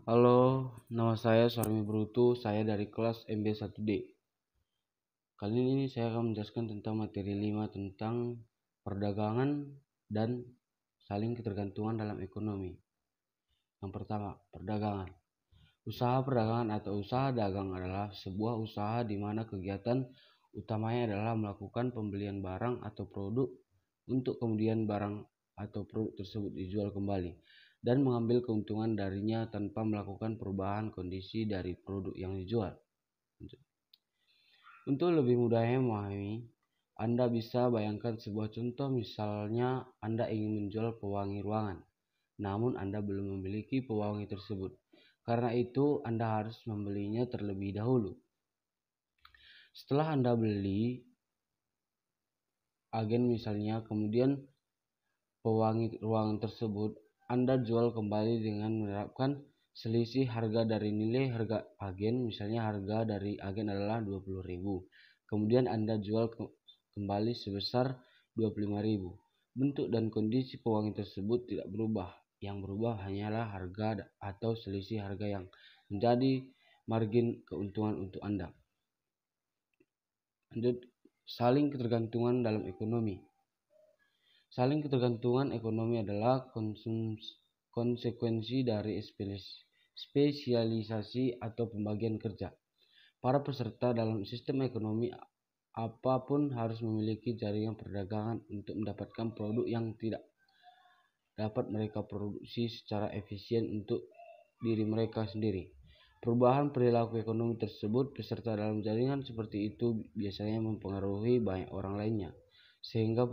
Halo, nama saya Sarmi Brutu, saya dari kelas MB1D. Kali ini saya akan menjelaskan tentang materi 5 tentang perdagangan dan saling ketergantungan dalam ekonomi. Yang pertama, perdagangan. Usaha perdagangan atau usaha dagang adalah sebuah usaha di mana kegiatan utamanya adalah melakukan pembelian barang atau produk untuk kemudian barang atau produk tersebut dijual kembali dan mengambil keuntungan darinya tanpa melakukan perubahan kondisi dari produk yang dijual. Untuk lebih mudahnya memahami, Anda bisa bayangkan sebuah contoh, misalnya Anda ingin menjual pewangi ruangan, namun Anda belum memiliki pewangi tersebut. Karena itu, Anda harus membelinya terlebih dahulu. Setelah Anda beli agen misalnya, kemudian pewangi ruangan tersebut Anda jual kembali dengan menerapkan selisih harga dari nilai harga agen. Misalnya harga dari agen adalah 20.000. Kemudian Anda jual kembali sebesar 25.000. Bentuk dan kondisi pewangi tersebut tidak berubah. Yang berubah hanyalah harga atau selisih harga yang menjadi margin keuntungan untuk Anda. Lanjut, saling ketergantungan dalam ekonomi. Saling ketergantungan ekonomi adalah konsekuensi dari spesialisasi atau pembagian kerja. Para peserta dalam sistem ekonomi apapun harus memiliki jaringan perdagangan untuk mendapatkan produk yang tidak dapat mereka produksi secara efisien untuk diri mereka sendiri. Perubahan perilaku ekonomi tersebut, peserta dalam jaringan seperti itu biasanya mempengaruhi banyak orang lainnya, sehingga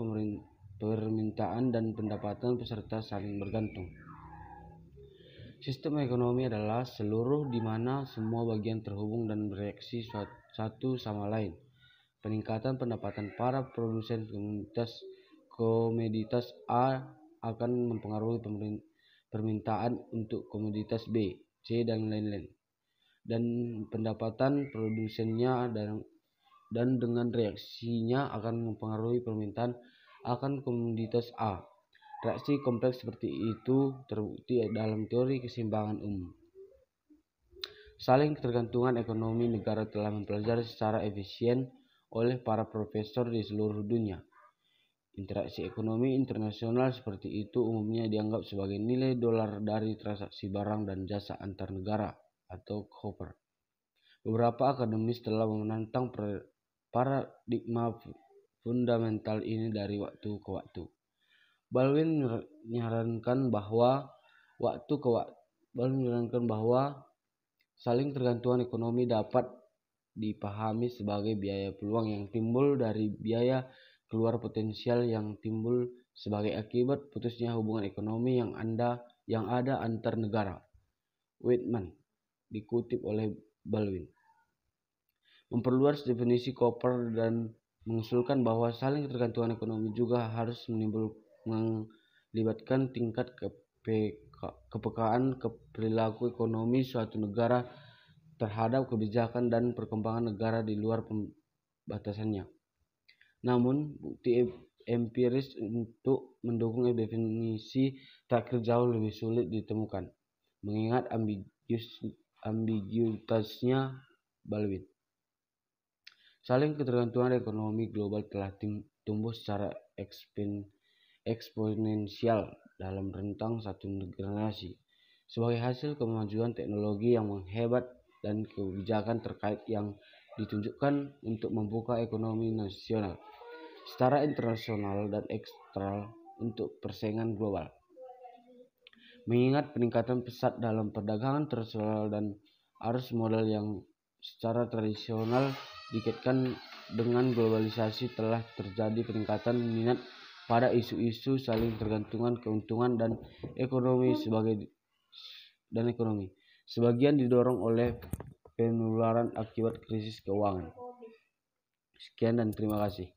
permintaan dan pendapatan peserta saling bergantung. Sistem ekonomi adalah seluruh di mana semua bagian terhubung dan bereaksi satu sama lain. Peningkatan pendapatan para produsen komoditas A akan mempengaruhi permintaan untuk komoditas B, C, dan lain-lain. Dan pendapatan produsennya dan dengan reaksinya akan mempengaruhi permintaan akan komoditas A. Reaksi kompleks seperti itu terbukti dalam teori keseimbangan umum. Saling ketergantungan ekonomi negara telah mempelajari secara efisien oleh para profesor di seluruh dunia. Interaksi ekonomi internasional seperti itu umumnya dianggap sebagai nilai dolar dari transaksi barang dan jasa antar negara atau COPER. Beberapa akademis telah menantang paradigma fundamental ini dari waktu ke waktu. Baldwin menyarankan bahwa saling tergantungan ekonomi dapat dipahami sebagai biaya peluang yang timbul dari biaya keluar potensial yang timbul sebagai akibat putusnya hubungan ekonomi yang ada antar negara. Whitman dikutip oleh Baldwin memperluas definisi COPER dan mengusulkan bahwa saling ketergantungan ekonomi juga harus melibatkan tingkat kepekaan perilaku ekonomi suatu negara terhadap kebijakan dan perkembangan negara di luar pembatasannya. Namun, bukti empiris untuk mendukung definisi terakhir jauh lebih sulit ditemukan, mengingat ambiguitasnya Baldwin. Saling ketergantungan ekonomi global telah tumbuh secara eksponensial dalam rentang satu generasi sebagai hasil kemajuan teknologi yang menghebat dan kebijakan terkait yang ditunjukkan untuk membuka ekonomi nasional secara internasional dan eksternal untuk persaingan global. Mengingat peningkatan pesat dalam perdagangan internasional dan arus modal yang secara tradisional dikaitkan dengan globalisasi, telah terjadi peningkatan minat pada isu-isu saling tergantungan keuntungan dan ekonomi. Sebagian didorong oleh penularan akibat krisis keuangan. Sekian dan terima kasih.